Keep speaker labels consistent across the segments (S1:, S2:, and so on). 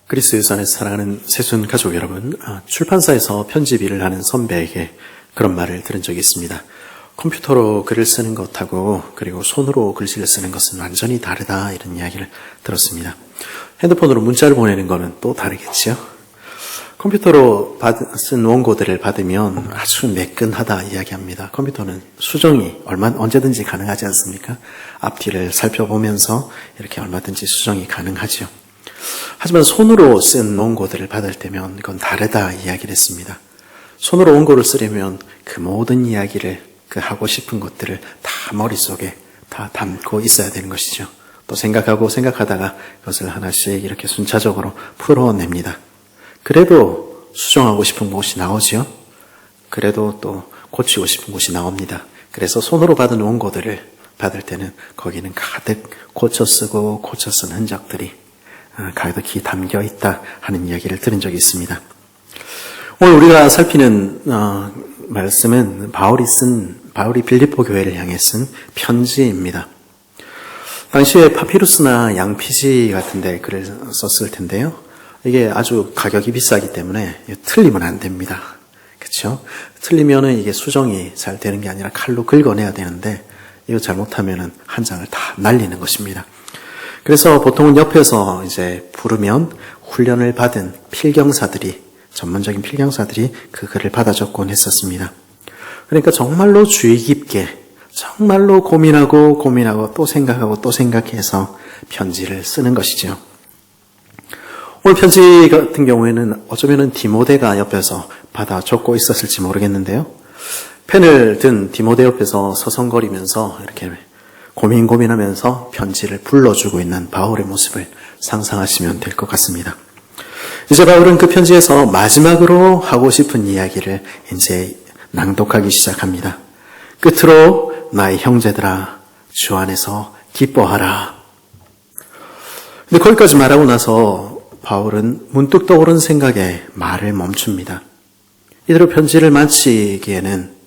S1: 그리스 유산에서 사랑하는 새순 가족 여러분, 출판사에서 편집 일을 하는 선배에게 그런 말을 들은 적이 있습니다. 컴퓨터로 글을 쓰는 것하고 그리고 손으로 글씨를 쓰는 것은 완전히 다르다, 이런 이야기를 들었습니다. 핸드폰으로 문자를 보내는 것은 또 다르겠지요. 컴퓨터로 쓴 원고들을 받으면 아주 매끈하다 이야기합니다. 컴퓨터는 수정이 언제든지 가능하지 않습니까? 앞뒤를 살펴보면서 이렇게 얼마든지 수정이 가능하죠. 하지만 손으로 쓴 원고들을 받을 때면 이건 다르다 이야기를 했습니다. 손으로 원고를 쓰려면 그 모든 이야기를, 그 하고 싶은 것들을 다 머릿속에 다 담고 있어야 되는 것이죠. 또 생각하다가 그것을 하나씩 이렇게 순차적으로 풀어냅니다. 그래도 수정하고 싶은 곳이 나오죠. 그래도 또 고치고 싶은 곳이 나옵니다. 그래서 손으로 받은 원고들을 받을 때는 거기는 가득 고쳐 쓰고 고쳐 쓴 흔적들이 가득히 담겨 있다 하는 이야기를 들은 적이 있습니다. 오늘 우리가 살피는 말씀은 바울이 빌립보 교회를 향해 쓴 편지입니다. 당시에 파피루스나 양피지 같은 데 글을 썼을 텐데요. 이게 아주 가격이 비싸기 때문에 틀리면 안 됩니다. 그렇죠? 틀리면은 이게 수정이 잘 되는 게 아니라 칼로 긁어내야 되는데 이거 잘못하면은 한 장을 다 날리는 것입니다. 그래서 보통은 옆에서 이제 부르면 훈련을 받은 전문적인 필경사들이 그 글을 받아 적곤 했었습니다. 그러니까 정말로 주의 깊게, 정말로 고민하고 또 생각하고 또 생각해서 편지를 쓰는 것이죠. 오늘 편지 같은 경우에는 어쩌면은 디모데가 옆에서 받아 적고 있었을지 모르겠는데요. 펜을 든 디모데 옆에서 서성거리면서 이렇게 고민하면서 편지를 불러주고 있는 바울의 모습을 상상하시면 될 것 같습니다. 이제 바울은 그 편지에서 마지막으로 하고 싶은 이야기를 이제 낭독하기 시작합니다. 끝으로 나의 형제들아, 주 안에서 기뻐하라. 근데 거기까지 말하고 나서 바울은 문득 떠오른 생각에 말을 멈춥니다. 이대로 편지를 마치기에는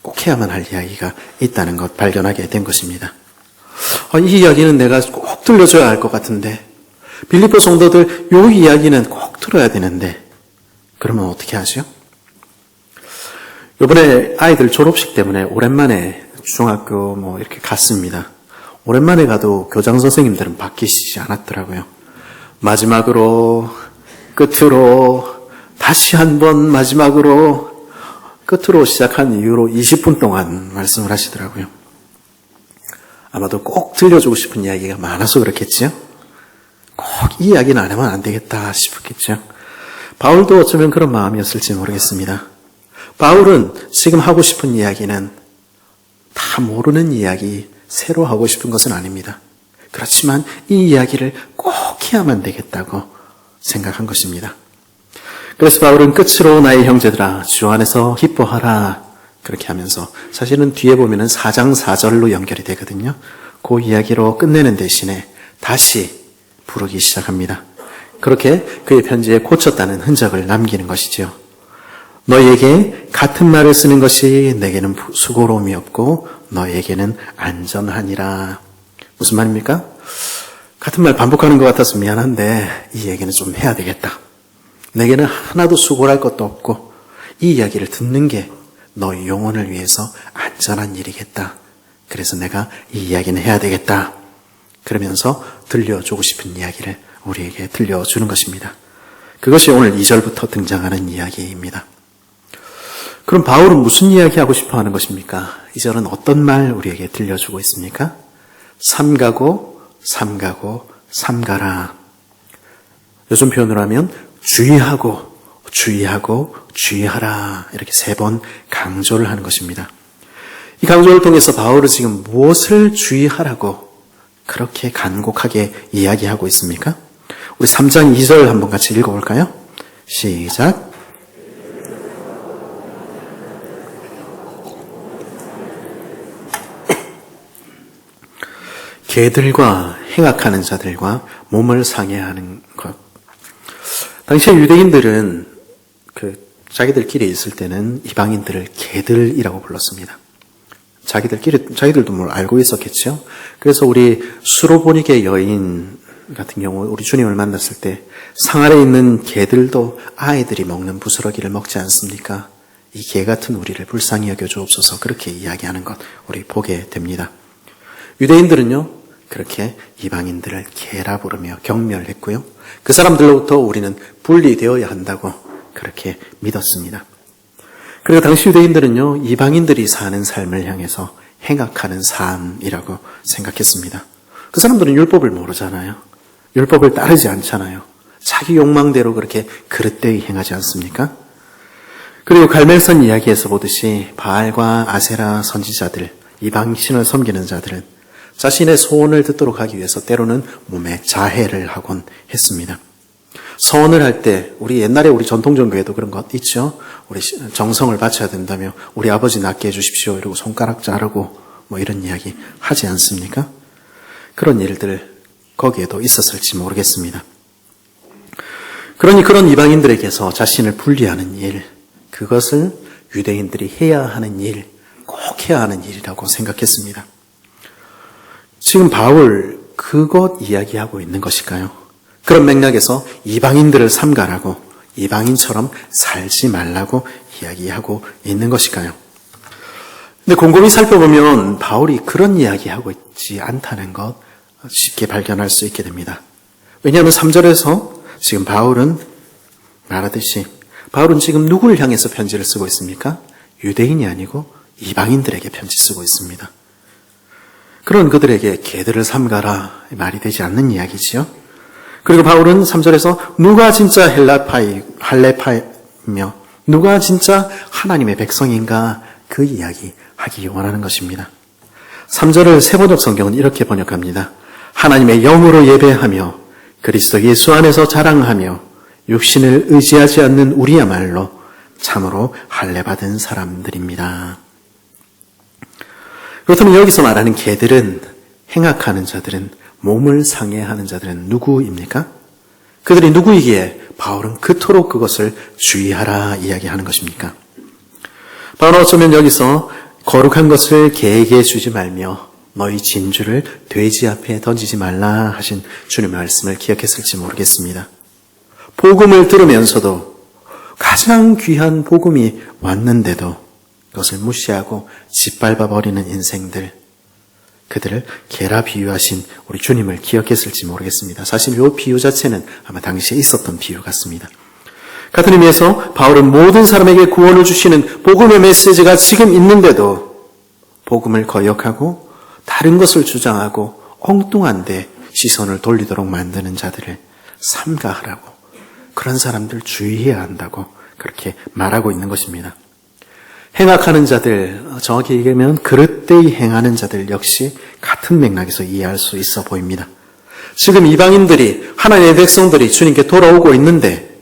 S1: 꼭 해야만 할 이야기가 있다는 것 발견하게 된 것입니다. 이 이야기는 내가 꼭 들려줘야 할 것 같은데, 빌립보 성도들 이 이야기는 꼭 들어야 되는데, 그러면 어떻게 하죠? 이번에 아이들 졸업식 때문에 오랜만에 중학교 이렇게 갔습니다. 오랜만에 가도 교장 선생님들은 바뀌시지 않았더라고요. 마지막으로, 끝으로, 다시 한번 마지막으로, 끝으로 시작한 이후로 20분 동안 말씀을 하시더라고요. 아마도 꼭 들려주고 싶은 이야기가 많아서 그렇겠죠? 꼭 이 이야기는 안 하면 안 되겠다 싶었겠죠? 바울도 어쩌면 그런 마음이었을지 모르겠습니다. 바울은 지금 하고 싶은 이야기는 다 모르는 이야기, 새로 하고 싶은 것은 아닙니다. 그렇지만 이 이야기를 꼭 해야만 되겠다고 생각한 것입니다. 그래서 바울은 끝으로 나의 형제들아, 주 안에서 기뻐하라, 그렇게 하면서 사실은 뒤에 보면은 4장 4절로 연결이 되거든요. 그 이야기로 끝내는 대신에 다시 부르기 시작합니다. 그렇게 그의 편지에 고쳤다는 흔적을 남기는 것이지요. 너희에게 같은 말을 쓰는 것이 내게는 수고로움이 없고 너희에게는 안전하니라. 무슨 말입니까? 같은 말 반복하는 것 같아서 미안한데 이 얘기는 좀 해야 되겠다. 내게는 하나도 수고할 것도 없고 이 이야기를 듣는 게 너희 영혼을 위해서 안전한 일이겠다. 그래서 내가 이 이야기는 해야 되겠다. 그러면서 들려주고 싶은 이야기를 우리에게 들려주는 것입니다. 그것이 오늘 2절부터 등장하는 이야기입니다. 그럼 바울은 무슨 이야기 하고 싶어 하는 것입니까? 2절은 어떤 말 우리에게 들려주고 있습니까? 삼가고 삼가라. 요즘 표현으로 하면 주의하고 주의하라, 이렇게 3번 강조를 하는 것입니다. 이 강조를 통해서 바울은 지금 무엇을 주의하라고 그렇게 간곡하게 이야기하고 있습니까? 우리 3장 2절 한번 같이 읽어볼까요? 시작. 개들과 행악하는 자들과 몸을 상해하는 것. 당시에 유대인들은 자기들끼리 있을 때는 이방인들을 개들이라고 불렀습니다. 자기들도 뭘 알고 있었겠죠. 그래서 우리 수로보니게 여인 같은 경우 우리 주님을 만났을 때 상 아래 있는 개들도 아이들이 먹는 부스러기를 먹지 않습니까? 이 개 같은 우리를 불쌍히 여겨 주옵소서 그렇게 이야기하는 것 우리 보게 됩니다. 유대인들은요 그렇게 이방인들을 개라 부르며 경멸했고요. 그 사람들로부터 우리는 분리되어야 한다고 그렇게 믿었습니다. 그리고 당시 유대인들은요 이방인들이 사는 삶을 향해서 행악하는 삶이라고 생각했습니다. 그 사람들은 율법을 모르잖아요. 율법을 따르지 않잖아요. 자기 욕망대로 그렇게 그릇되이 행하지 않습니까? 그리고 갈멜선 이야기에서 보듯이 바알과 아세라 선지자들, 이방신을 섬기는 자들은 자신의 소원을 듣도록 하기 위해서 때로는 몸에 자해를 하곤 했습니다. 서원을 할 때 우리 옛날에 우리 전통종교에도 그런 것 있죠. 우리 정성을 바쳐야 된다며 우리 아버지 낫게 해주십시오 이러고 손가락 자르고 뭐 이런 이야기 하지 않습니까? 그런 일들 거기에도 있었을지 모르겠습니다. 그러니 그런 이방인들에게서 자신을 분리하는 일, 그것을 유대인들이 해야 하는 일, 꼭 해야 하는 일이라고 생각했습니다. 지금 바울 그것 이야기하고 있는 것일까요? 그런 맥락에서 이방인들을 삼가라고, 이방인처럼 살지 말라고 이야기하고 있는 것일까요? 근데 곰곰이 살펴보면 바울이 그런 이야기하고 있지 않다는 것 쉽게 발견할 수 있게 됩니다. 왜냐하면 3절에서 지금 바울은 말하듯이 바울은 지금 누구를 향해서 편지를 쓰고 있습니까? 유대인이 아니고 이방인들에게 편지 쓰고 있습니다. 그런 그들에게 개들을 삼가라 말이 되지 않는 이야기지요. 그리고 바울은 3절에서 누가 진짜 할레파이며 누가 진짜 하나님의 백성인가 그 이야기 하기 원하는 것입니다. 3절을 세번역 성경은 이렇게 번역합니다. 하나님의 영으로 예배하며 그리스도 예수 안에서 자랑하며 육신을 의지하지 않는 우리야말로 참으로 할례받은 사람들입니다. 그렇다면 여기서 말하는 개들은, 행악하는 자들은, 몸을 상해하는 자들은 누구입니까? 그들이 누구이기에 바울은 그토록 그것을 주의하라 이야기하는 것입니까? 바울은 어쩌면 여기서 거룩한 것을 개에게 주지 말며 너희 진주를 돼지 앞에 던지지 말라 하신 주님의 말씀을 기억했을지 모르겠습니다. 복음을 들으면서도 가장 귀한 복음이 왔는데도 그것을 무시하고 짓밟아버리는 인생들, 그들을 개라 비유하신 우리 주님을 기억했을지 모르겠습니다. 사실 이 비유 자체는 아마 당시에 있었던 비유 같습니다. 같은 의미에서 바울은 모든 사람에게 구원을 주시는 복음의 메시지가 지금 있는데도 복음을 거역하고 다른 것을 주장하고 엉뚱한 데 시선을 돌리도록 만드는 자들을 삼가하라고, 그런 사람들 주의해야 한다고 그렇게 말하고 있는 것입니다. 행악하는 자들, 정확히 얘기하면 그릇되이 행하는 자들 역시 같은 맥락에서 이해할 수 있어 보입니다. 지금 이방인들이, 하나님의 백성들이 주님께 돌아오고 있는데,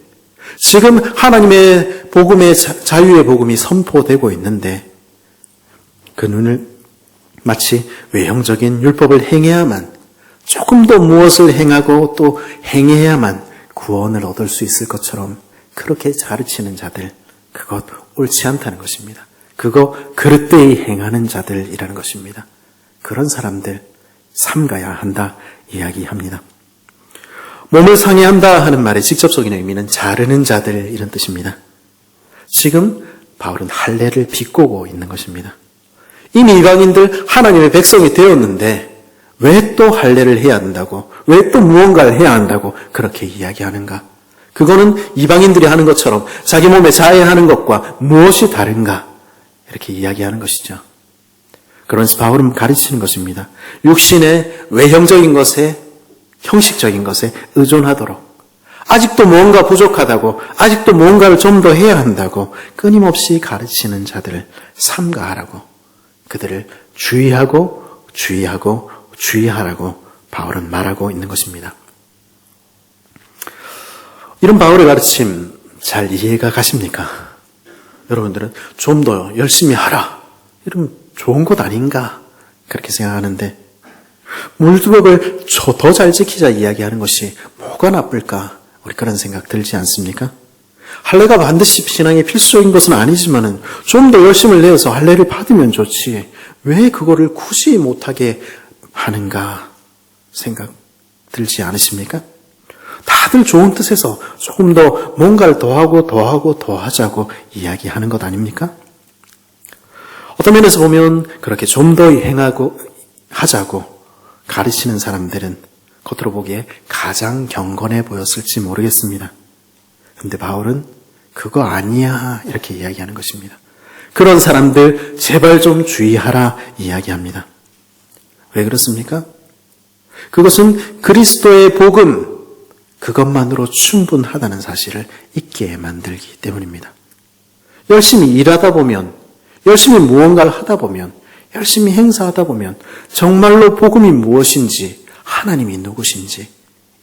S1: 지금 하나님의 복음의 자유의 복음이 선포되고 있는데 그 눈을 마치 외형적인 율법을 행해야만, 조금 더 무엇을 행하고 또 행해야만 구원을 얻을 수 있을 것처럼 그렇게 가르치는 자들, 그것 옳지 않다는 것입니다. 그거 그릇되이 행하는 자들이라는 것입니다. 그런 사람들 삼가야 한다 이야기합니다. 몸을 상해한다 하는 말의 직접적인 의미는 자르는 자들 이런 뜻입니다. 지금 바울은 할례를 비꼬고 있는 것입니다. 이미 이방인들 하나님의 백성이 되었는데 왜 또 할례를 해야 한다고, 왜 또 무언가를 해야 한다고 그렇게 이야기하는가? 그거는 이방인들이 하는 것처럼 자기 몸에 자해하는 것과 무엇이 다른가? 이렇게 이야기하는 것이죠. 그러면서 바울은 가르치는 것입니다. 육신의 외형적인 것에, 형식적인 것에 의존하도록, 아직도 무언가 부족하다고, 아직도 무언가를 좀 더 해야 한다고 끊임없이 가르치는 자들을 삼가하라고, 그들을 주의하고 주의하라고 바울은 말하고 있는 것입니다. 이런 바울의 가르침 잘 이해가 가십니까? 여러분들은 좀 더 열심히 하라, 이러면 좋은 것 아닌가 그렇게 생각하는데, 물두법을 더 잘 지키자 이야기하는 것이 뭐가 나쁠까, 우리 그런 생각 들지 않습니까? 할례가 반드시 신앙의 필수적인 것은 아니지만은 좀 더 열심을 내어서 할례를 받으면 좋지 왜 그거를 굳이 못하게 하는가 생각 들지 않으십니까? 다들 좋은 뜻에서 조금 더 뭔가를 더 하자고 이야기하는 것 아닙니까? 어떤 면에서 보면 그렇게 좀 더 하자고 가르치는 사람들은 겉으로 보기에 가장 경건해 보였을지 모르겠습니다. 근데 바울은 그거 아니야 이렇게 이야기하는 것입니다. 그런 사람들 제발 좀 주의하라 이야기합니다. 왜 그렇습니까? 그것은 그리스도의 복음 그것만으로 충분하다는 사실을 잊게 만들기 때문입니다. 열심히 일하다 보면, 열심히 무언가를 하다 보면, 열심히 행사하다 보면 정말로 복음이 무엇인지, 하나님이 누구신지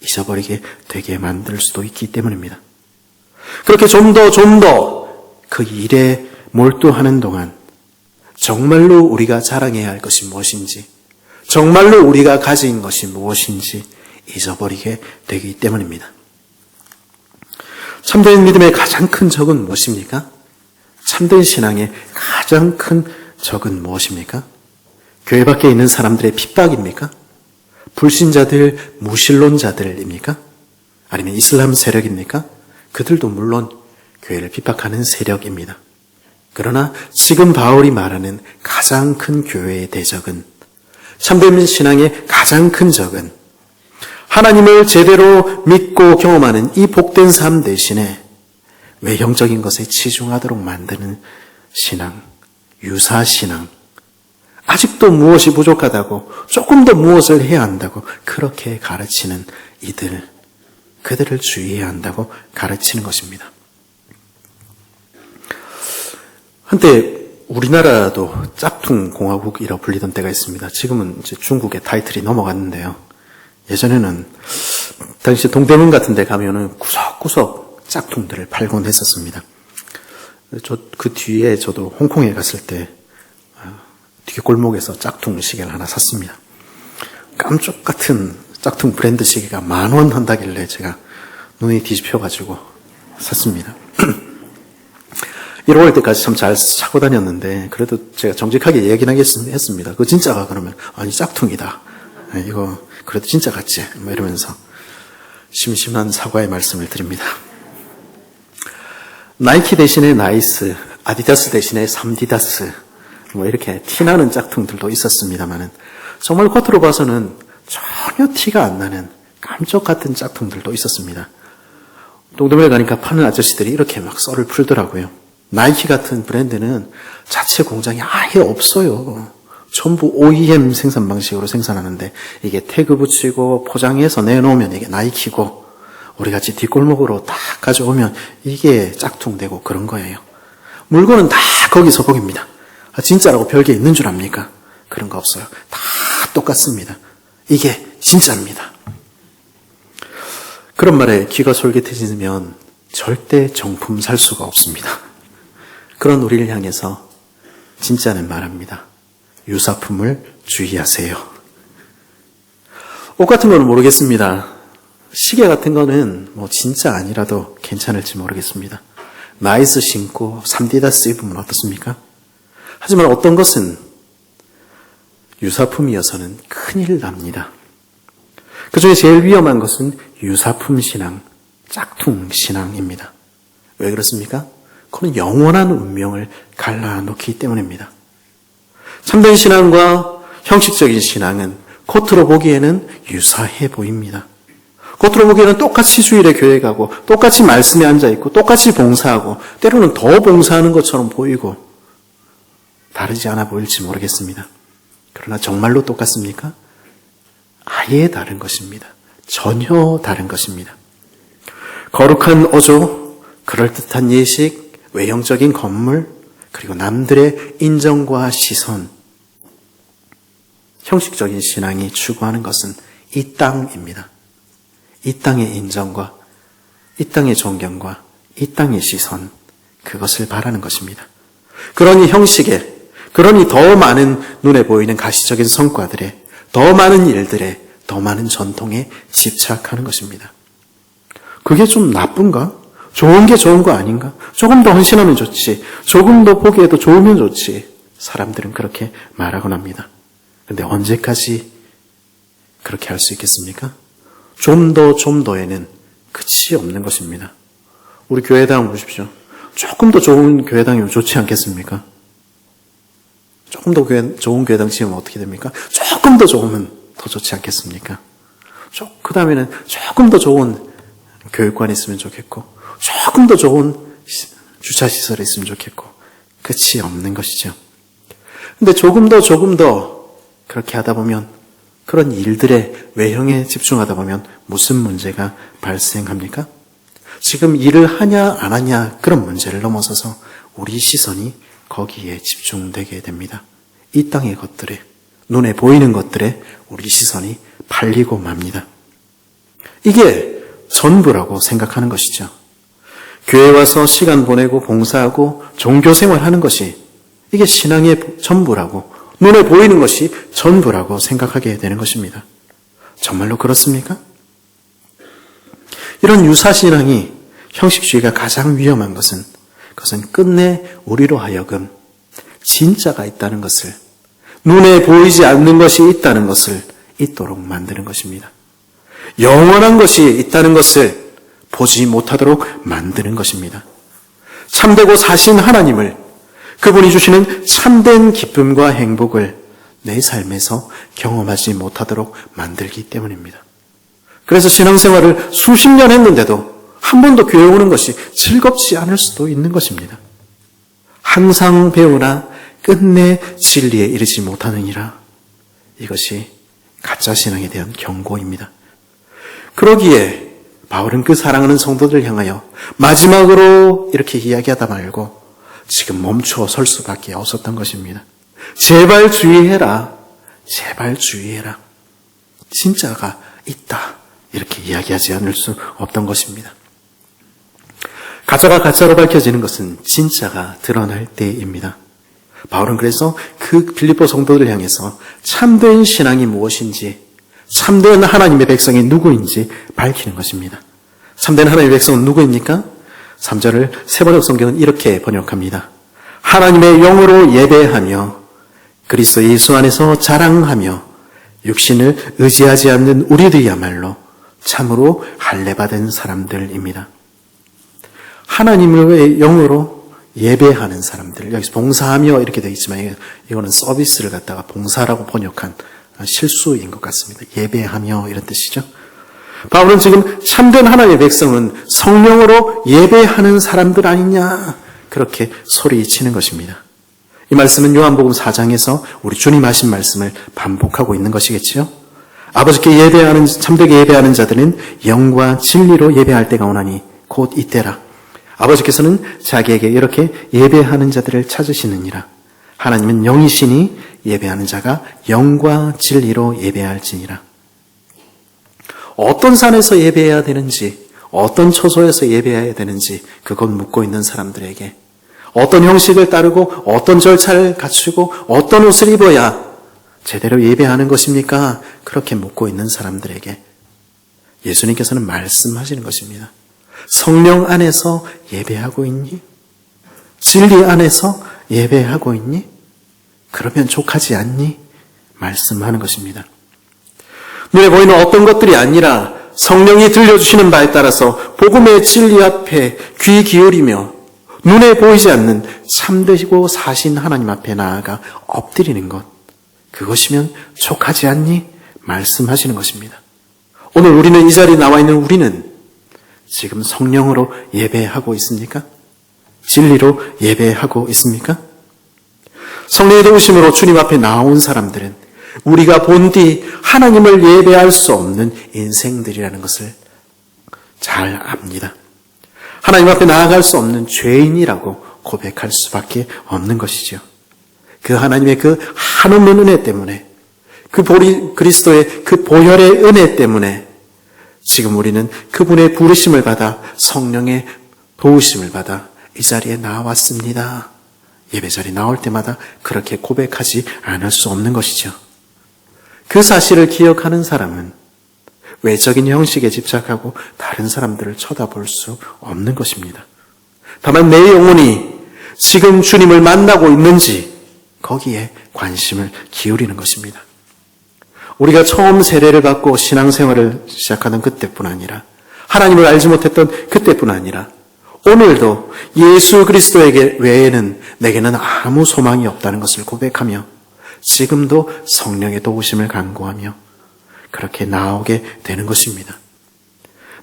S1: 잊어버리게 되게 만들 수도 있기 때문입니다. 그렇게 좀 더 그 일에 몰두하는 동안 정말로 우리가 자랑해야 할 것이 무엇인지, 정말로 우리가 가진 것이 무엇인지 잊어버리게 되기 때문입니다. 참된 믿음의 가장 큰 적은 무엇입니까? 참된 신앙의 가장 큰 적은 무엇입니까? 교회 밖에 있는 사람들의 핍박입니까? 불신자들, 무신론자들입니까? 아니면 이슬람 세력입니까? 그들도 물론 교회를 핍박하는 세력입니다. 그러나 지금 바울이 말하는 가장 큰 교회의 대적은, 참된 신앙의 가장 큰 적은 하나님을 제대로 믿고 경험하는 이 복된 삶 대신에 외형적인 것에 치중하도록 만드는 신앙, 유사신앙, 아직도 무엇이 부족하다고, 조금 더 무엇을 해야 한다고 그렇게 가르치는 그들을 주의해야 한다고 가르치는 것입니다. 한때 우리나라도 짝퉁 공화국이라 불리던 때가 있습니다. 지금은 이제 중국의 타이틀이 넘어갔는데요. 예전에는 당시 동대문 같은 데 가면은 구석구석 짝퉁들을 팔곤 했었습니다. 그 뒤에 저도 홍콩에 갔을 때 뒤에 골목에서 짝퉁 시계를 하나 샀습니다. 깜쪽 같은 짝퉁 브랜드 시계가 10,000원 한다길래 제가 눈이 뒤집혀가지고 샀습니다. 1월 때까지 참 잘 차고 다녔는데 그래도 제가 정직하게 얘기는 했습니다. 그거 진짜가? 그러면 아니 짝퉁이다. 이거 그래도 진짜 같지? 뭐 이러면서 심심한 사과의 말씀을 드립니다. 나이키 대신에 나이스, 아디다스 대신에 삼디다스 뭐 이렇게 티나는 짝퉁들도 있었습니다만은 정말 겉으로 봐서는 전혀 티가 안 나는 깜짝 같은 짝퉁들도 있었습니다. 동대문에 가니까 파는 아저씨들이 이렇게 막 썰을 풀더라고요. 나이키 같은 브랜드는 자체 공장이 아예 없어요. 전부 OEM 생산 방식으로 생산하는데 이게 태그 붙이고 포장해서 내놓으면 이게 나이키고 우리같이 뒷골목으로 딱 가져오면 이게 짝퉁되고 그런 거예요. 물건은 다 거기서 거깁니다. 진짜라고 별게 있는 줄 압니까? 그런 거 없어요. 다 똑같습니다. 이게 진짜입니다. 그런 말에 귀가 솔깃해지면 절대 정품 살 수가 없습니다. 그런 우리를 향해서 진짜는 말합니다. 유사품을 주의하세요. 옷 같은 거는 모르겠습니다. 시계 같은 거는 뭐 진짜 아니라도 괜찮을지 모르겠습니다. 나이스 신고 3디다스 입으면 어떻습니까? 하지만 어떤 것은 유사품이어서는 큰일 납니다. 그중에 제일 위험한 것은 유사품 신앙, 짝퉁 신앙입니다. 왜 그렇습니까? 그건 영원한 운명을 갈라놓기 때문입니다. 참된 신앙과 형식적인 신앙은 겉으로 보기에는 유사해 보입니다. 겉으로 보기에는 똑같이 주일에 교회 가고 똑같이 말씀에 앉아있고 똑같이 봉사하고 때로는 더 봉사하는 것처럼 보이고 다르지 않아 보일지 모르겠습니다. 그러나 정말로 똑같습니까? 아예 다른 것입니다. 전혀 다른 것입니다. 거룩한 어조, 그럴듯한 예식, 외형적인 건물, 그리고 남들의 인정과 시선, 형식적인 신앙이 추구하는 것은 이 땅입니다. 이 땅의 인정과 이 땅의 존경과 이 땅의 시선, 그것을 바라는 것입니다. 그러니 형식에, 그러니 더 많은 눈에 보이는 가시적인 성과들에, 더 많은 일들에, 더 많은 전통에 집착하는 것입니다. 그게 좀 나쁜가? 좋은 게 좋은 거 아닌가? 조금 더 헌신하면 좋지. 조금 더 보기에도 좋으면 좋지. 사람들은 그렇게 말하곤 합니다. 그런데 언제까지 그렇게 할 수 있겠습니까? 좀 더에는 끝이 없는 것입니다. 우리 교회당 보십시오. 조금 더 좋은 교회당이면 좋지 않겠습니까? 조금 더 좋은 교회당 지으면 어떻게 됩니까? 조금 더 좋으면 더 좋지 않겠습니까? 그 다음에는 조금 더 좋은 교육관이 있으면 좋겠고, 조금 더 좋은 주차시설이 있으면 좋겠고, 끝이 없는 것이죠. 근데 조금 더 그렇게 하다 보면, 그런 일들의 외형에 집중하다 보면 무슨 문제가 발생합니까? 지금 일을 하냐 안 하냐 그런 문제를 넘어서서 우리 시선이 거기에 집중되게 됩니다. 이 땅의 것들에, 눈에 보이는 것들에 우리 시선이 팔리고 맙니다. 이게 전부라고 생각하는 것이죠. 교회 와서 시간 보내고 봉사하고 종교생활 하는 것이 이게 신앙의 전부라고, 눈에 보이는 것이 전부라고 생각하게 되는 것입니다. 정말로 그렇습니까? 이런 유사신앙이, 형식주의가 가장 위험한 것은 그것은 끝내 우리로 하여금 진짜가 있다는 것을, 눈에 보이지 않는 것이 있다는 것을 잊도록 만드는 것입니다. 영원한 것이 있다는 것을 보지 못하도록 만드는 것입니다. 참되고 사신 하나님을, 그분이 주시는 참된 기쁨과 행복을 내 삶에서 경험하지 못하도록 만들기 때문입니다. 그래서 신앙생활을 수십 년 했는데도 한 번도 교회 오는 것이 즐겁지 않을 수도 있는 것입니다. 항상 배우나 끝내 진리에 이르지 못하느니라. 이것이 가짜 신앙에 대한 경고입니다. 그러기에 바울은 그 사랑하는 성도들을 향하여 마지막으로 이렇게 이야기하다 말고 지금 멈춰 설 수밖에 없었던 것입니다. 제발 주의해라. 제발 주의해라. 진짜가 있다. 이렇게 이야기하지 않을 수 없던 것입니다. 가짜가 가짜로 밝혀지는 것은 진짜가 드러날 때입니다. 바울은 그래서 그 빌립보 성도들을 향해서 참된 신앙이 무엇인지, 참된 하나님의 백성이 누구인지 밝히는 것입니다. 참된 하나님의 백성은 누구입니까? 3절을 세번역 성경은 이렇게 번역합니다. 하나님의 영으로 예배하며 그리스도 예수 안에서 자랑하며 육신을 의지하지 않는 우리들이야말로 참으로 할례받은 사람들입니다. 하나님의 영으로 예배하는 사람들, 여기서 봉사하며 이렇게 되어 있지만 이거는 서비스를 갖다가 봉사라고 번역한 실수인 것 같습니다. 예배하며 이런 뜻이죠. 바울은 지금 참된 하나님의 백성은 성령으로 예배하는 사람들 아니냐, 그렇게 소리치는 것입니다. 이 말씀은 요한복음 4장에서 우리 주님 하신 말씀을 반복하고 있는 것이겠지요. 아버지께 예배하는, 참되게 예배하는 자들은 영과 진리로 예배할 때가 오나니 곧 이때라. 아버지께서는 자기에게 이렇게 예배하는 자들을 찾으시느니라. 하나님은 영이시니 예배하는 자가 영과 진리로 예배할지니라. 어떤 산에서 예배해야 되는지, 어떤 처소에서 예배해야 되는지 그것 묻고 있는 사람들에게, 어떤 형식을 따르고 어떤 절차를 갖추고 어떤 옷을 입어야 제대로 예배하는 것입니까? 그렇게 묻고 있는 사람들에게 예수님께서는 말씀하시는 것입니다. 성령 안에서 예배하고 있니? 진리 안에서 예배하고 있니? 그러면 족하지 않니? 말씀하는 것입니다. 눈에 보이는 어떤 것들이 아니라 성령이 들려주시는 바에 따라서 복음의 진리 앞에 귀 기울이며 눈에 보이지 않는 참되시고 사신 하나님 앞에 나아가 엎드리는 것, 그것이면 족하지 않니? 말씀하시는 것입니다. 오늘 우리는, 이 자리에 나와 있는 우리는 지금 성령으로 예배하고 있습니까? 진리로 예배하고 있습니까? 성령의 도우심으로 주님 앞에 나온 사람들은 우리가 본 뒤 하나님을 예배할 수 없는 인생들이라는 것을 잘 압니다. 하나님 앞에 나아갈 수 없는 죄인이라고 고백할 수밖에 없는 것이죠. 그 하나님의 그 한없는 은혜 때문에, 그 그리스도의 그 보혈의 은혜 때문에 지금 우리는 그분의 부르심을 받아 성령의 도우심을 받아 이 자리에 나왔습니다. 예배자리에 나올 때마다 그렇게 고백하지 않을 수 없는 것이죠. 그 사실을 기억하는 사람은 외적인 형식에 집착하고 다른 사람들을 쳐다볼 수 없는 것입니다. 다만 내 영혼이 지금 주님을 만나고 있는지 거기에 관심을 기울이는 것입니다. 우리가 처음 세례를 받고 신앙생활을 시작하던 그때뿐 아니라 하나님을 알지 못했던 그때뿐 아니라 오늘도 예수 그리스도에게 외에는 내게는 아무 소망이 없다는 것을 고백하며 지금도 성령의 도우심을 간구하며 그렇게 나아오게 되는 것입니다.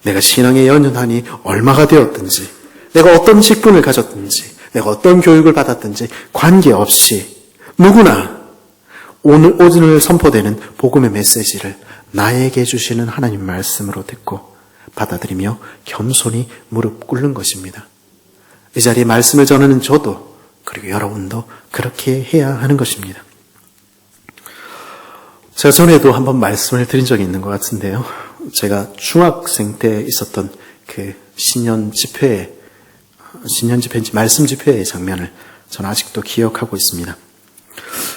S1: 내가 신앙에 연연하니 얼마가 되었든지, 내가 어떤 직분을 가졌든지, 내가 어떤 교육을 받았든지 관계없이 누구나 오늘 선포되는 복음의 메시지를 나에게 주시는 하나님 말씀으로 듣고 받아들이며 겸손히 무릎 꿇는 것입니다. 이 자리에 말씀을 전하는 저도 그리고 여러분도 그렇게 해야 하는 것입니다. 제가 전에도 한번 말씀을 드린 적이 있는 것 같은데요. 제가 중학생 때 있었던 그 신년 집회인지 말씀 집회의 장면을 저는 아직도 기억하고 있습니다.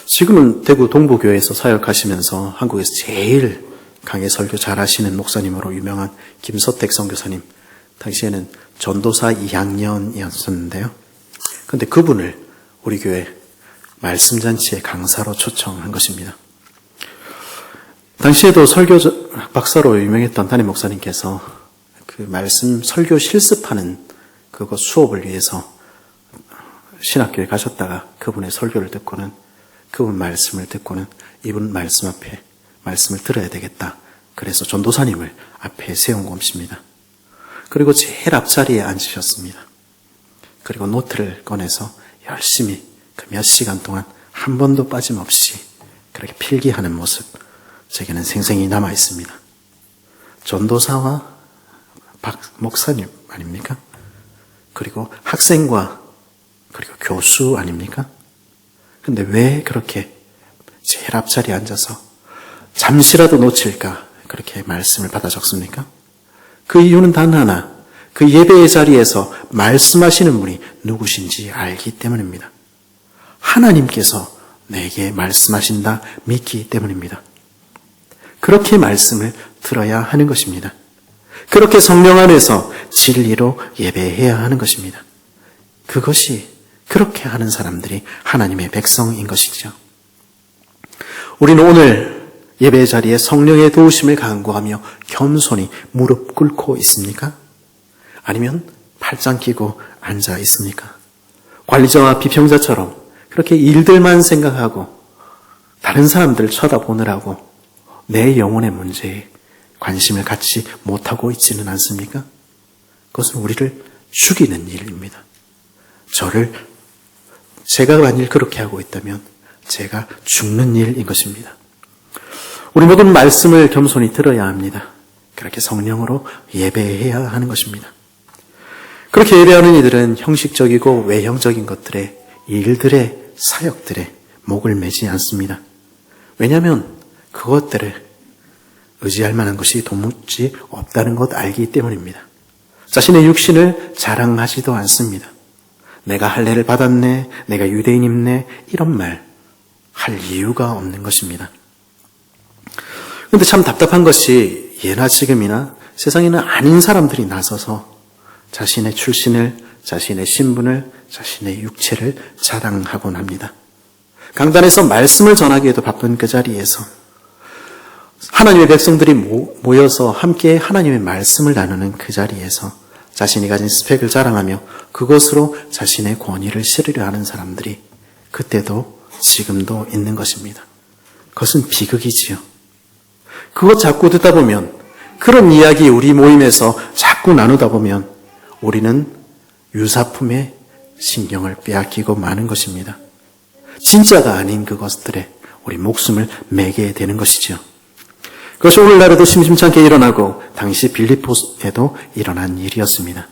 S1: 지금은 대구 동부교회에서 사역하시면서 한국에서 제일 강해 설교 잘하시는 목사님으로 유명한 김서택 선교사님, 당시에는 전도사 2학년이었었는데요. 그런데 그분을 우리 교회 말씀잔치의 강사로 초청한 것입니다. 당시에도 설교 박사로 유명했던 담임 목사님께서 그 말씀 설교 실습하는 그거 수업을 위해서 신학교에 가셨다가 그분의 설교를 듣고는 그분 말씀을 듣고는 이분 말씀 앞에 말씀을 들어야 되겠다. 그래서 전도사님을 앞에 세운 것입니다. 그리고 제일 앞자리에 앉으셨습니다. 그리고 노트를 꺼내서 열심히 그 몇 시간 동안 한 번도 빠짐없이 그렇게 필기하는 모습, 제게는 생생히 남아 있습니다. 전도사와 박 목사님 아닙니까? 그리고 학생과 그리고 교수 아닙니까? 근데 왜 그렇게 제일 앞자리에 앉아서 잠시라도 놓칠까 그렇게 말씀을 받아 적습니까? 그 이유는 단 하나, 그 예배의 자리에서 말씀하시는 분이 누구신지 알기 때문입니다. 하나님께서 내게 말씀하신다 믿기 때문입니다. 그렇게 말씀을 들어야 하는 것입니다. 그렇게 성령 안에서 진리로 예배해야 하는 것입니다. 그렇게 하는 사람들이 하나님의 백성인 것이죠. 우리는 오늘 예배 자리에 성령의 도우심을 간구하며 겸손히 무릎 꿇고 있습니까? 아니면 팔짱 끼고 앉아 있습니까? 관리자와 비평자처럼 그렇게 일들만 생각하고 다른 사람들을 쳐다보느라고 내 영혼의 문제에 관심을 갖지 못하고 있지는 않습니까? 그것은 우리를 죽이는 일입니다. 제가 만일 그렇게 하고 있다면 제가 죽는 일인 것입니다. 우리 모든 말씀을 겸손히 들어야 합니다. 그렇게 성령으로 예배해야 하는 것입니다. 그렇게 예배하는 이들은 형식적이고 외형적인 것들에 일들의 사역들에 목을 매지 않습니다. 왜냐하면 그것들을 의지할 만한 것이 도무지 없다는 것 알기 때문입니다. 자신의 육신을 자랑하지도 않습니다. 내가 할례를 받았네, 내가 유대인입네, 이런 말 할 이유가 없는 것입니다. 그런데 참 답답한 것이 예나 지금이나 세상에는 아닌 사람들이 나서서 자신의 출신을, 자신의 신분을, 자신의 육체를 자랑하곤 합니다. 강단에서 말씀을 전하기에도 바쁜 그 자리에서 하나님의 백성들이 모여서 함께 하나님의 말씀을 나누는 그 자리에서 자신이 가진 스펙을 자랑하며 그것으로 자신의 권위를 실으려 하는 사람들이 그때도 지금도 있는 것입니다. 그것은 비극이지요. 그것 자꾸 듣다 보면, 그런 이야기 우리 모임에서 자꾸 나누다 보면 우리는 유사품에 신경을 빼앗기고 마는 것입니다. 진짜가 아닌 그것들에 우리 목숨을 매게 되는 것이죠. 그것이 오늘날에도 심심찮게 일어나고 당시 빌립보에도 일어난 일이었습니다.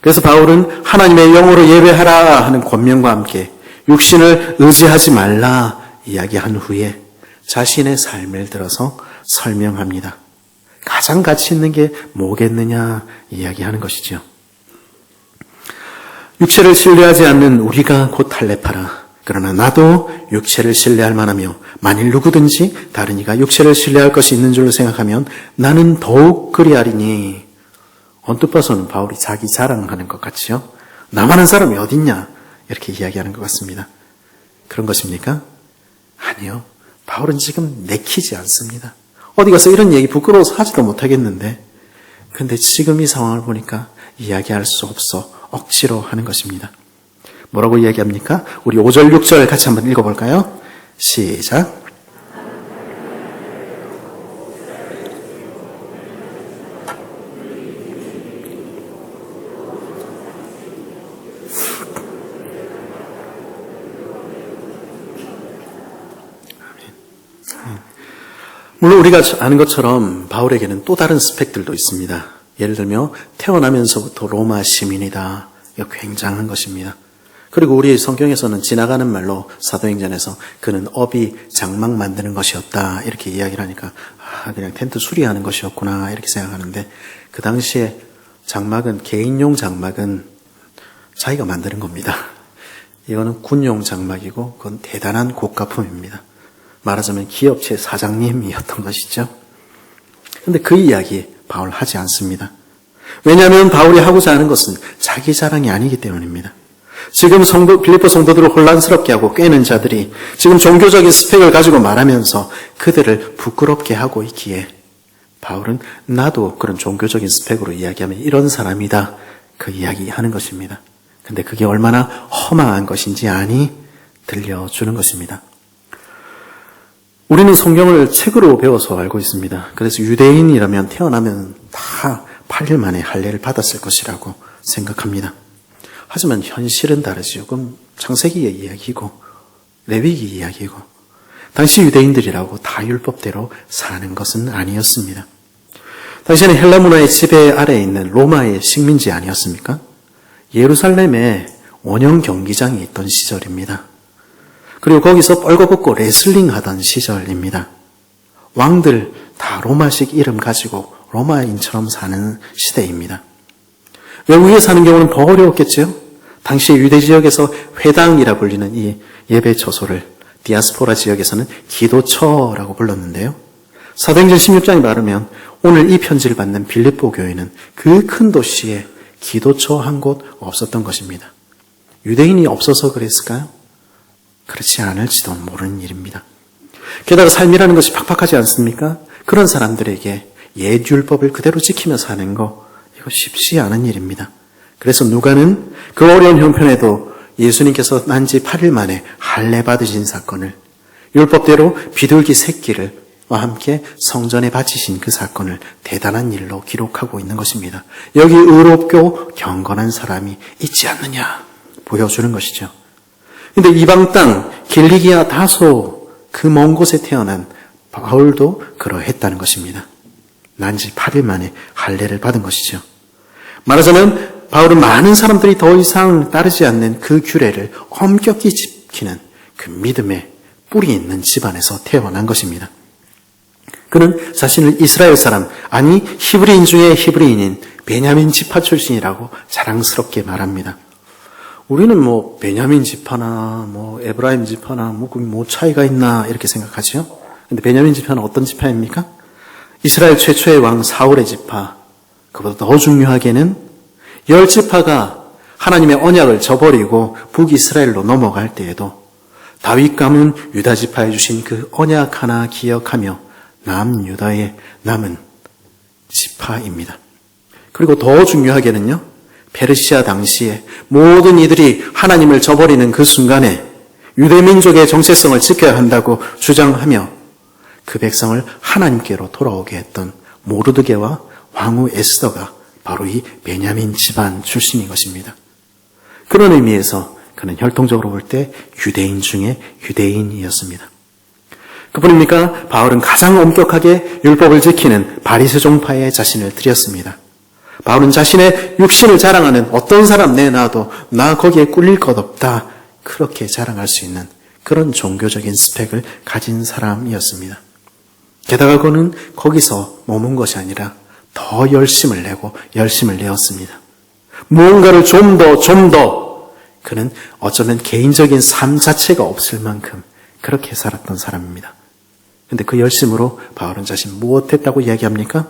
S1: 그래서 바울은 하나님의 영으로 예배하라 하는 권면과 함께 육신을 의지하지 말라 이야기한 후에 자신의 삶을 들어서 설명합니다. 가장 가치 있는 게 뭐겠느냐 이야기하는 것이죠. 육체를 신뢰하지 않는 우리가 곧 할례파라. 그러나 나도 육체를 신뢰할 만하며 만일 누구든지 다른 이가 육체를 신뢰할 것이 있는 줄로 생각하면 나는 더욱 그리하리니. 언뜻 봐서는 바울이 자기 자랑하는 것 같지요. 나만한 사람이 어딨냐 이렇게 이야기하는 것 같습니다. 그런 것입니까? 아니요. 바울은 지금 내키지 않습니다. 어디 가서 이런 얘기 부끄러워서 하지도 못하겠는데, 근데 지금 이 상황을 보니까 이야기할 수 없어 억지로 하는 것입니다. 뭐라고 이야기합니까? 우리 5절, 6절 같이 한번 읽어볼까요? 시작. 물론 우리가 아는 것처럼 바울에게는 또 다른 스펙들도 있습니다. 예를 들며 태어나면서부터 로마 시민이다. 이거 굉장한 것입니다. 그리고 우리 성경에서는 지나가는 말로 사도행전에서 그는 업이 장막 만드는 것이었다. 이렇게 이야기를 하니까 그냥 텐트 수리하는 것이었구나 이렇게 생각하는데, 그 당시에 장막은, 개인용 장막은 자기가 만드는 겁니다. 이거는 군용 장막이고 그건 대단한 고가품입니다. 말하자면 기업체 사장님이었던 것이죠. 그런데 그 이야기 바울 하지 않습니다. 왜냐하면 바울이 하고자 하는 것은 자기 자랑이 아니기 때문입니다. 지금 빌립보 성도들을 혼란스럽게 하고 꿰는 자들이 지금 종교적인 스펙을 가지고 말하면서 그들을 부끄럽게 하고 있기에 바울은 나도 그런 종교적인 스펙으로 이야기하면 이런 사람이다. 그 이야기하는 것입니다. 근데 그게 얼마나 허망한 것인지 아니 들려주는 것입니다. 우리는 성경을 책으로 배워서 알고 있습니다. 그래서 유대인이라면 태어나면 다 8일 만에 할례를 받았을 것이라고 생각합니다. 하지만 현실은 다르지요. 그럼 창세기의 이야기고 레위기 이야기고 당시 유대인들이라고 다 율법대로 사는 것은 아니었습니다. 당시에는 헬라 문화의 지배 아래에 있는 로마의 식민지 아니었습니까? 예루살렘에 원형 경기장이 있던 시절입니다. 그리고 거기서 뻘거벗고 레슬링 하던 시절입니다. 왕들 다 로마식 이름 가지고 로마인처럼 사는 시대입니다. 외국에 사는 경우는 더 어려웠겠죠. 당시 유대 지역에서 회당이라 불리는 이 예배 처소를 디아스포라 지역에서는 기도처라고 불렀는데요. 사도행전 16장에 말하면 오늘 이 편지를 받는 빌립보 교회는 그 큰 도시에 기도처 한 곳 없었던 것입니다. 유대인이 없어서 그랬을까요? 그렇지 않을지도 모르는 일입니다. 게다가 삶이라는 것이 팍팍하지 않습니까? 그런 사람들에게 옛 율법을 그대로 지키며 사는 거, 이거 쉽지 않은 일입니다. 그래서 누가는 그 어려운 형편에도 예수님께서 난 지 8일 만에 할례 받으신 사건을, 율법대로 비둘기 새끼와 함께 성전에 바치신 그 사건을 대단한 일로 기록하고 있는 것입니다. 여기 의롭고 경건한 사람이 있지 않느냐 보여주는 것이죠. 근데 이방 땅 길리기아 다소 그 먼 곳에 태어난 바울도 그러했다는 것입니다. 난 지 8일 만에 할례를 받은 것이죠. 말하자면 바울은 많은 사람들이 더 이상 따르지 않는 그 규례를 엄격히 지키는 그 믿음의 뿌리 있는 집안에서 태어난 것입니다. 그는 자신을 이스라엘 사람, 아니 히브리인 중에 히브리인인 베냐민 지파 출신이라고 자랑스럽게 말합니다. 우리는 뭐 베냐민 지파나 뭐 에브라임 지파나 뭐 차이가 있나 이렇게 생각하죠. 근데 베냐민 지파는 어떤 지파입니까? 이스라엘 최초의 왕 사울의 지파. 그보다 더 중요하게는 10지파가 하나님의 언약을 저버리고 북이스라엘로 넘어갈 때에도 다윗 가문 유다 지파에 주신 그 언약 하나 기억하며 남유다의 남은 지파입니다. 그리고 더 중요하게는요, 페르시아 당시에 모든 이들이 하나님을 저버리는 그 순간에 유대민족의 정체성을 지켜야 한다고 주장하며 그 백성을 하나님께로 돌아오게 했던 모르드게와 왕후 에스더가 바로 이 베냐민 집안 출신인 것입니다. 그런 의미에서 그는 혈통적으로 볼 때 유대인 중에 유대인이었습니다. 그뿐입니까? 바울은 가장 엄격하게 율법을 지키는 바리새 종파에 자신을 드렸습니다. 바울은 자신의 육신을 자랑하는 어떤 사람 내놔도 나 거기에 꿀릴 것 없다. 그렇게 자랑할 수 있는 그런 종교적인 스펙을 가진 사람이었습니다. 게다가 그는 거기서 머문 것이 아니라 더 열심을 내고 열심을 내었습니다. 무언가를 좀 더 그는 어쩌면 개인적인 삶 자체가 없을 만큼 그렇게 살았던 사람입니다. 그런데 그 열심으로 바울은 자신 무엇했다고 이야기합니까?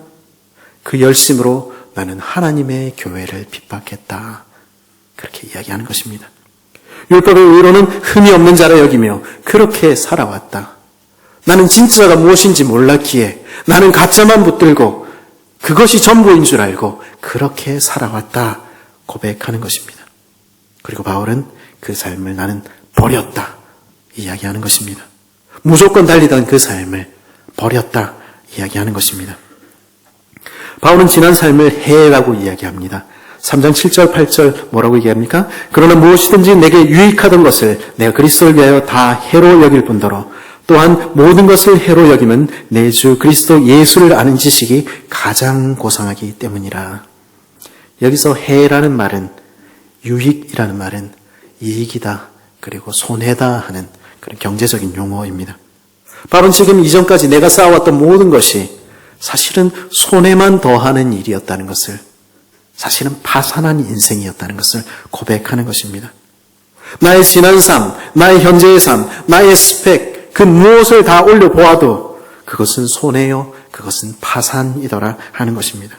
S1: 그 열심으로 나는 하나님의 교회를 핍박했다. 그렇게 이야기하는 것입니다. 율법의 의로는 흠이 없는 자라 여기며 그렇게 살아왔다. 나는 진짜가 무엇인지 몰랐기에 나는 가짜만 붙들고 그것이 전부인 줄 알고 그렇게 살아왔다 고백하는 것입니다. 그리고 바울은 그 삶을 나는 버렸다 이야기하는 것입니다. 무조건 달리던 그 삶을 버렸다 이야기하는 것입니다. 바울은 지난 삶을 해라고 이야기합니다. 3장 7절 8절 뭐라고 얘기합니까? 그러나 무엇이든지 내게 유익하던 것을 내가 그리스도를 위하여 다 해로 여길 뿐더러 또한 모든 것을 해로 여기면 내 주 그리스도 예수를 아는 지식이 가장 고상하기 때문이라. 여기서 해라는 말은 유익이라는 말은 이익이다 그리고 손해다 하는 그런 경제적인 용어입니다. 바울은 지금 이전까지 내가 쌓아왔던 모든 것이 사실은 손해만 더하는 일이었다는 것을, 사실은 파산한 인생이었다는 것을 고백하는 것입니다. 나의 지난 삶, 나의 현재의 삶, 나의 스펙, 그 무엇을 다 올려보아도 그것은 손해요, 그것은 파산이더라 하는 것입니다.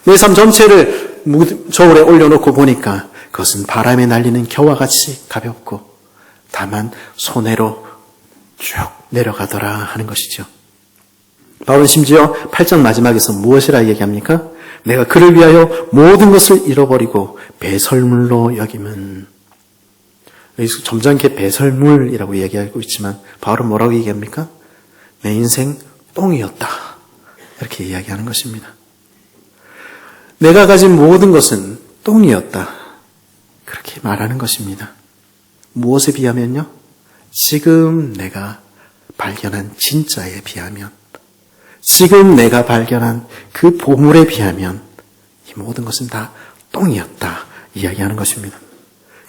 S1: 내 삶 전체를 저울에 올려놓고 보니까 그것은 바람에 날리는 겨와 같이 가볍고 다만 손해로 쭉 내려가더라 하는 것이죠. 바울은 심지어 8장 마지막에서 무엇이라 얘기합니까? 내가 그를 위하여 모든 것을 잃어버리고 배설물로 여김은, 점잖게 배설물이라고 얘기하고 있지만 바울은 뭐라고 얘기합니까? 내 인생 똥이었다 이렇게 이야기하는 것입니다. 내가 가진 모든 것은 똥이었다 그렇게 말하는 것입니다. 무엇에 비하면요? 지금 내가 발견한 진짜에 비하면, 지금 내가 발견한 그 보물에 비하면 이 모든 것은 다 똥이었다 이야기하는 것입니다.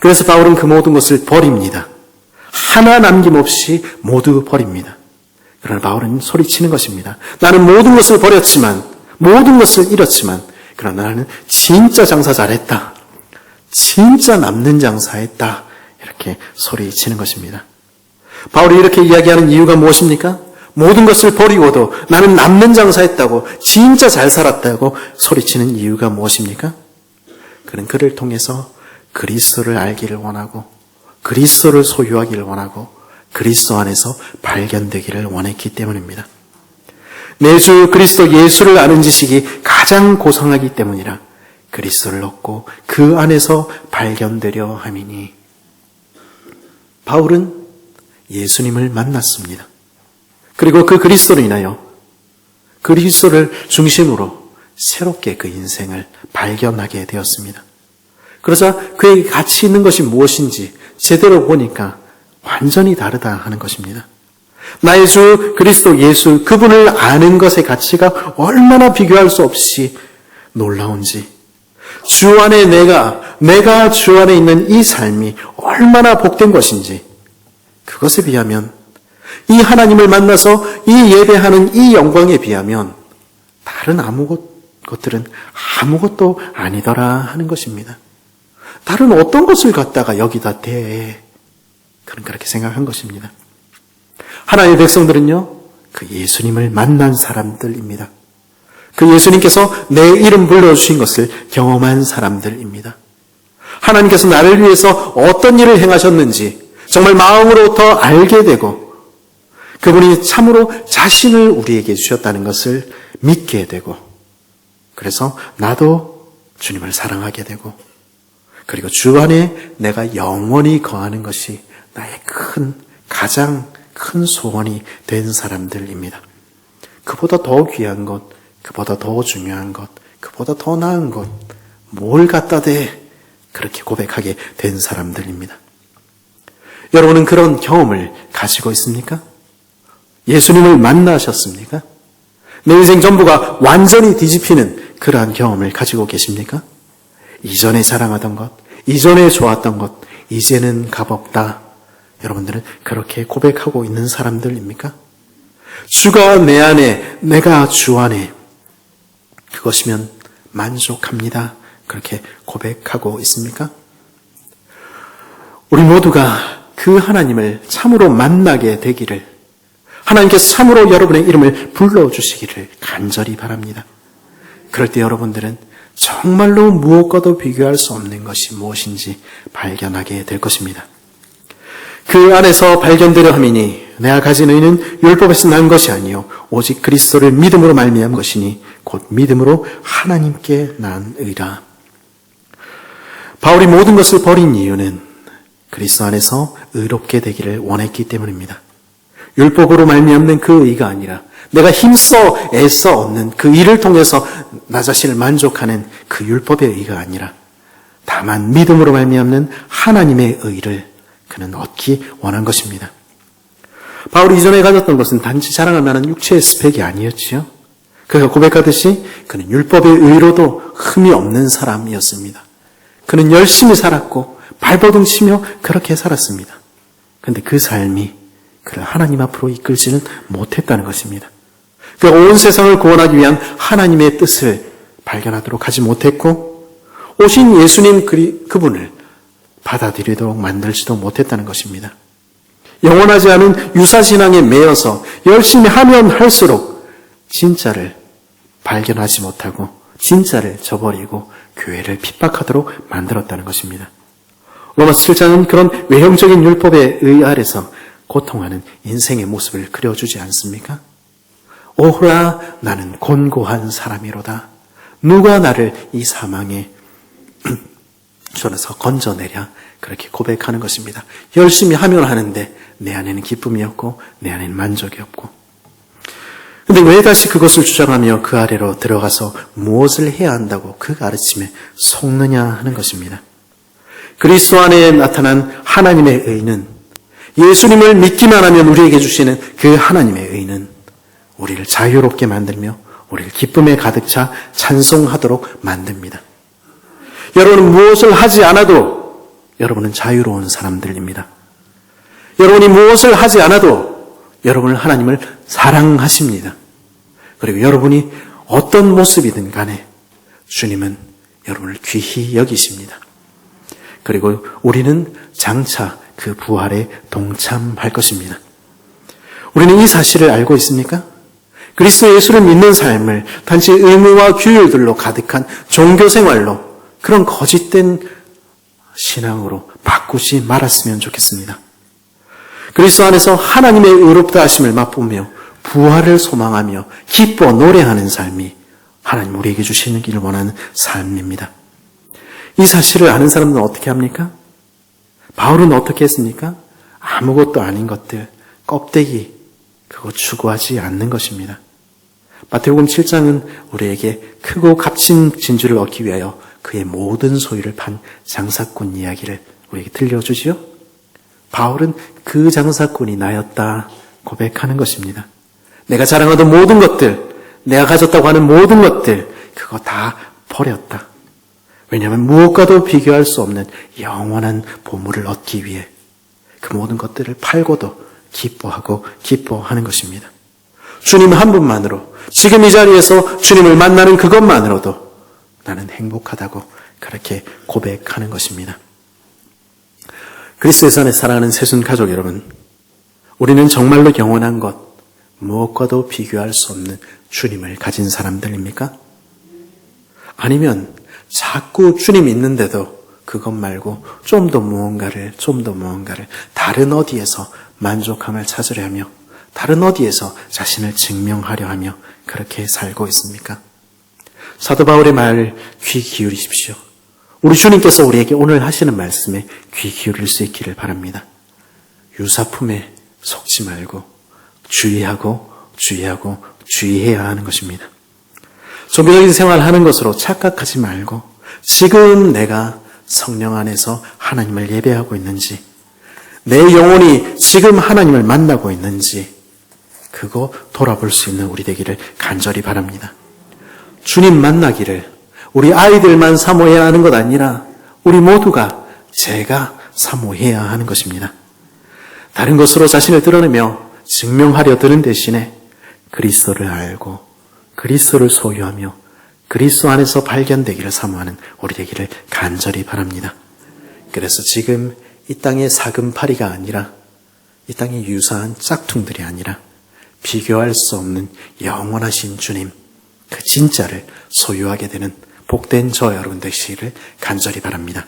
S1: 그래서 바울은 그 모든 것을 버립니다. 하나 남김없이 모두 버립니다. 그러나 바울은 소리치는 것입니다. 나는 모든 것을 버렸지만, 모든 것을 잃었지만, 그러나 나는 진짜 장사 잘했다. 진짜 남는 장사했다. 이렇게 소리치는 것입니다. 바울이 이렇게 이야기하는 이유가 무엇입니까? 모든 것을 버리고도 나는 남는 장사했다고, 진짜 잘 살았다고 소리치는 이유가 무엇입니까? 그는 그를 통해서 그리스도를 알기를 원하고, 그리스도를 소유하기를 원하고, 그리스도 안에서 발견되기를 원했기 때문입니다. 내 주 그리스도 예수를 아는 지식이 가장 고상하기 때문이라 그리스도를 얻고 그 안에서 발견되려 함이니. 바울은 예수님을 만났습니다. 그리고 그 그리스도로 인하여 그리스도를 중심으로 새롭게 그 인생을 발견하게 되었습니다. 그러자 그에게 가치 있는 것이 무엇인지 제대로 보니까 완전히 다르다 하는 것입니다. 나의 주 그리스도 예수, 그분을 아는 것의 가치가 얼마나 비교할 수 없이 놀라운지, 주 안에 내가 주 안에 있는 이 삶이 얼마나 복된 것인지, 그것에 비하면, 이 하나님을 만나서 이 예배하는 이 영광에 비하면 다른 것들은 아무것도 아니더라 하는 것입니다. 다른 어떤 것을 갖다가 여기다 대, 그는 그렇게 생각한 것입니다. 하나님의 백성들은요, 그 예수님을 만난 사람들입니다. 그 예수님께서 내 이름 불러주신 것을 경험한 사람들입니다. 하나님께서 나를 위해서 어떤 일을 행하셨는지 정말 마음으로부터 알게 되고, 그분이 참으로 자신을 우리에게 주셨다는 것을 믿게 되고, 그래서 나도 주님을 사랑하게 되고, 그리고 주 안에 내가 영원히 거하는 것이 나의 가장 큰 소원이 된 사람들입니다. 그보다 더 귀한 것, 그보다 더 중요한 것, 그보다 더 나은 것, 뭘 갖다 대? 그렇게 고백하게 된 사람들입니다. 여러분은 그런 경험을 가지고 있습니까? 예수님을 만나셨습니까? 내 인생 전부가 완전히 뒤집히는 그러한 경험을 가지고 계십니까? 이전에 사랑하던 것, 이전에 좋았던 것, 이제는 값없다. 여러분들은 그렇게 고백하고 있는 사람들입니까? 주가 내 안에, 내가 주 안에, 그것이면 만족합니다. 그렇게 고백하고 있습니까? 우리 모두가 그 하나님을 참으로 만나게 되기를, 하나님께서 참으로 여러분의 이름을 불러주시기를 간절히 바랍니다. 그럴 때 여러분들은 정말로 무엇과도 비교할 수 없는 것이 무엇인지 발견하게 될 것입니다. 그 안에서 발견되려 함이니 내가 가진 의는 율법에서 난 것이 아니요 오직 그리스도를 믿음으로 말미암은 것이니 곧 믿음으로 하나님께 난 의라. 바울이 모든 것을 버린 이유는 그리스도 안에서 의롭게 되기를 원했기 때문입니다. 율법으로 말미암는 그 의가 아니라 내가 힘써 애써 얻는 그 일을 통해서 나 자신을 만족하는 그 율법의 의가 아니라 다만 믿음으로 말미암는 하나님의 의를 그는 얻기 원한 것입니다. 바울이 이전에 가졌던 것은 단지 자랑할 만한 육체의 스펙이 아니었지요. 그가 고백하듯이 그는 율법의 의로도 흠이 없는 사람이었습니다. 그는 열심히 살았고 발버둥 치며 그렇게 살았습니다. 그런데 그 삶이 그를 하나님 앞으로 이끌지는 못했다는 것입니다. 그가 온 세상을 구원하기 위한 하나님의 뜻을 발견하도록 하지 못했고 오신 예수님 그분을 받아들이도록 만들지도 못했다는 것입니다. 영원하지 않은 유사신앙에 매여서 열심히 하면 할수록 진짜를 발견하지 못하고 진짜를 저버리고 교회를 핍박하도록 만들었다는 것입니다. 로마서 7장은 그런 외형적인 율법의 의 아래서 고통하는 인생의 모습을 그려주지 않습니까? 오호라 나는 곤고한 사람이로다. 누가 나를 이 사망에 저에서 건져내랴. 그렇게 고백하는 것입니다. 열심히 하면 하는데 내 안에는 기쁨이 없고 내 안에는 만족이 없고. 근데 왜 다시 그것을 주장하며 그 아래로 들어가서 무엇을 해야 한다고 그 가르침에 속느냐 하는 것입니다. 그리스도 안에 나타난 하나님의 의는 예수님을 믿기만 하면 우리에게 주시는 그 하나님의 의는 우리를 자유롭게 만들며 우리를 기쁨에 가득 차 찬송하도록 만듭니다. 여러분은 무엇을 하지 않아도 여러분은 자유로운 사람들입니다. 여러분이 무엇을 하지 않아도 여러분은 하나님을 사랑하십니다. 그리고 여러분이 어떤 모습이든 간에 주님은 여러분을 귀히 여기십니다. 그리고 우리는 장차 그 부활에 동참할 것입니다. 우리는 이 사실을 알고 있습니까? 그리스도 예수를 믿는 삶을 단지 의무와 규율들로 가득한 종교생활로 그런 거짓된 신앙으로 바꾸지 말았으면 좋겠습니다. 그리스도 안에서 하나님의 의롭다 하심을 맛보며 부활을 소망하며 기뻐 노래하는 삶이 하나님 우리에게 주시는 길을 원하는 삶입니다. 이 사실을 아는 사람들은 어떻게 합니까? 바울은 어떻게 했습니까? 아무것도 아닌 것들, 껍데기, 그거 추구하지 않는 것입니다. 마태복음 7장은 우리에게 크고 값진 진주를 얻기 위하여 그의 모든 소유를 판 장사꾼 이야기를 우리에게 들려주지요. 바울은 그 장사꾼이 나였다 고백하는 것입니다. 내가 자랑하던 모든 것들, 내가 가졌다고 하는 모든 것들, 그거 다 버렸다. 왜냐하면 무엇과도 비교할 수 없는 영원한 보물을 얻기 위해 그 모든 것들을 팔고도 기뻐하는 것입니다. 주님 한 분만으로, 지금 이 자리에서 주님을 만나는 그것만으로도 나는 행복하다고 그렇게 고백하는 것입니다. 그리스도의 안에 사랑하는 새순 가족 여러분, 우리는 정말로 영원한 것, 무엇과도 비교할 수 없는 주님을 가진 사람들입니까? 아니면 자꾸 주님 있는데도 그것 말고 좀 더 무언가를 다른 어디에서 만족함을 찾으려 하며 다른 어디에서 자신을 증명하려 하며 그렇게 살고 있습니까? 사도 바울의 말 귀 기울이십시오. 우리 주님께서 우리에게 오늘 하시는 말씀에 귀 기울일 수 있기를 바랍니다. 유사품에 속지 말고 주의해야 하는 것입니다. 종교적인 생활을 하는 것으로 착각하지 말고 지금 내가 성령 안에서 하나님을 예배하고 있는지, 내 영혼이 지금 하나님을 만나고 있는지 그거 돌아볼 수 있는 우리 되기를 간절히 바랍니다. 주님 만나기를 우리 아이들만 사모해야 하는 것 아니라 우리 모두가 제가 사모해야 하는 것입니다. 다른 것으로 자신을 드러내며 증명하려 드는 대신에 그리스도를 알고 그리스도를 소유하며 그리스도 안에서 발견되기를 사모하는 우리 되기를 간절히 바랍니다. 그래서 지금 이 땅의 사금파리가 아니라 이 땅의 유사한 짝퉁들이 아니라 비교할 수 없는 영원하신 주님, 그 진짜를 소유하게 되는 복된 저 여러분 되시기를 간절히 바랍니다.